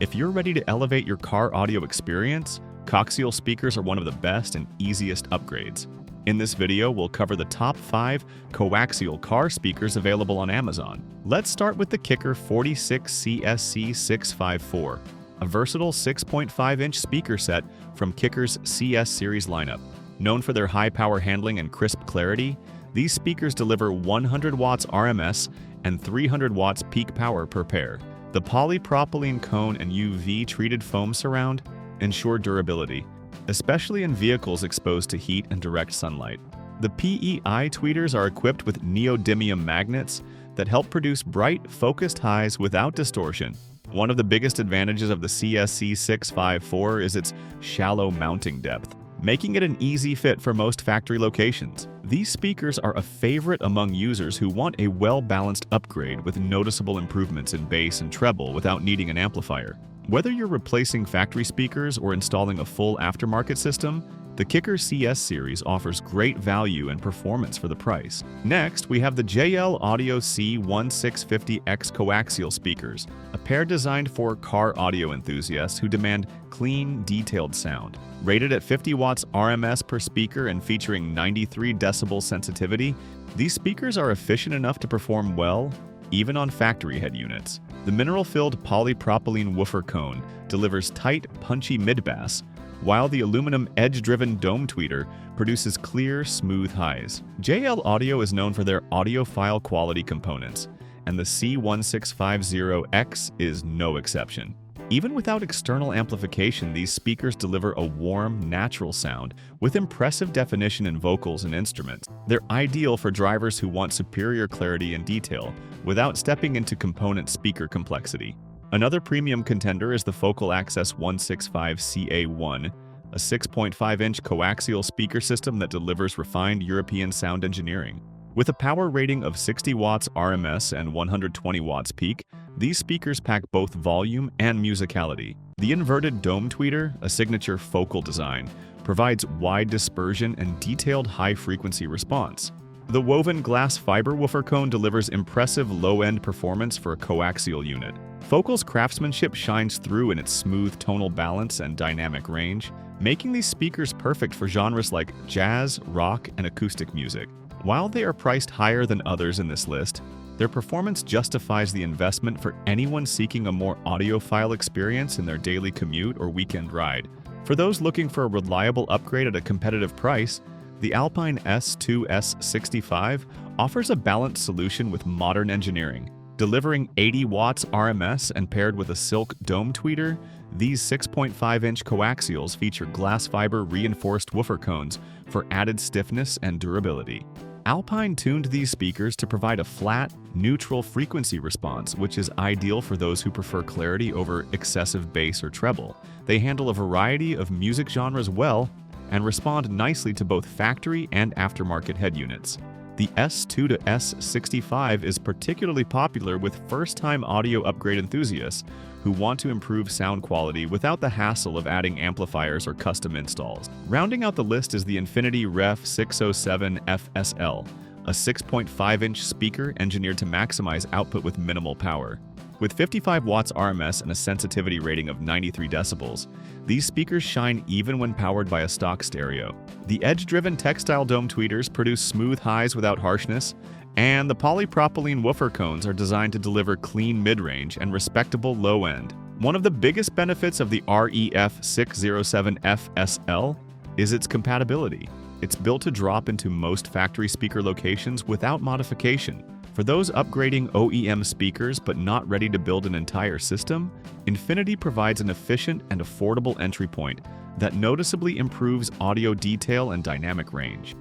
If you're ready to elevate your car audio experience, Coaxial speakers are one of the best and easiest upgrades. In this video, we'll cover the top 5 coaxial car speakers available on Amazon. Let's start with the Kicker 46CSC654, a versatile 6.5-inch speaker set from Kicker's CS series lineup. Known for their high power handling and crisp clarity, these speakers deliver 100 watts RMS and 300 watts peak power per pair. The polypropylene cone and UV-treated foam surround ensure durability, especially in vehicles exposed to heat and direct sunlight. The PEI tweeters are equipped with neodymium magnets that help produce bright, focused highs without distortion. One of the biggest advantages of the CSC654 is its shallow mounting depth, making it an easy fit for most factory locations. These speakers are a favorite among users who want a well-balanced upgrade with noticeable improvements in bass and treble without needing an amplifier. Whether you're replacing factory speakers or installing a full aftermarket system, the Kicker CS series offers great value and performance for the price. Next, we have the JL Audio C1650X coaxial speakers, a pair designed for car audio enthusiasts who demand clean, detailed sound. Rated at 50 watts RMS per speaker and featuring 93 decibel sensitivity, these speakers are efficient enough to perform well, even on factory head units. The mineral-filled polypropylene woofer cone delivers tight, punchy mid-bass, while the aluminum edge-driven dome tweeter produces clear, smooth highs. JL Audio is known for their audiophile quality components, and the C1650X is no exception. Even without external amplification, these speakers deliver a warm, natural sound with impressive definition in vocals and instruments. They're ideal for drivers who want superior clarity and detail without stepping into component speaker complexity. Another premium contender is the Focal Access 165CA1, a 6.5-inch coaxial speaker system that delivers refined European sound engineering. With a power rating of 60 watts RMS and 120 watts peak, these speakers pack both volume and musicality. The inverted dome tweeter, a signature Focal design, provides wide dispersion and detailed high-frequency response. The woven glass fiber woofer cone delivers impressive low-end performance for a coaxial unit. Focal's craftsmanship shines through in its smooth tonal balance and dynamic range, making these speakers perfect for genres like jazz, rock, and acoustic music. While they are priced higher than others in this list, their performance justifies the investment for anyone seeking a more audiophile experience in their daily commute or weekend ride. For those looking for a reliable upgrade at a competitive price, the ALPINE S2S65 offers a balanced solution with modern engineering. Delivering 80 watts RMS and paired with a silk dome tweeter, these 6.5-inch coaxials feature glass fiber reinforced woofer cones for added stiffness and durability. ALPINE tuned these speakers to provide a flat, neutral frequency response, which is ideal for those who prefer clarity over excessive bass or treble. They handle a variety of music genres well and respond nicely to both factory and aftermarket head units. The S2 to S65 is particularly popular with first-time audio upgrade enthusiasts who want to improve sound quality without the hassle of adding amplifiers or custom installs. Rounding out the list is the Infinity Ref 607 FSL, a 6.5-inch speaker engineered to maximize output with minimal power. With 55 watts RMS and a sensitivity rating of 93 decibels, these speakers shine even when powered by a stock stereo. The edge-driven textile dome tweeters produce smooth highs without harshness, and the polypropylene woofer cones are designed to deliver clean mid-range and respectable low-end. One of the biggest benefits of the REF 607 FSL is its compatibility. It's built to drop into most factory speaker locations without modification. For those upgrading OEM speakers but not ready to build an entire system, Infinity provides an efficient and affordable entry point that noticeably improves audio detail and dynamic range.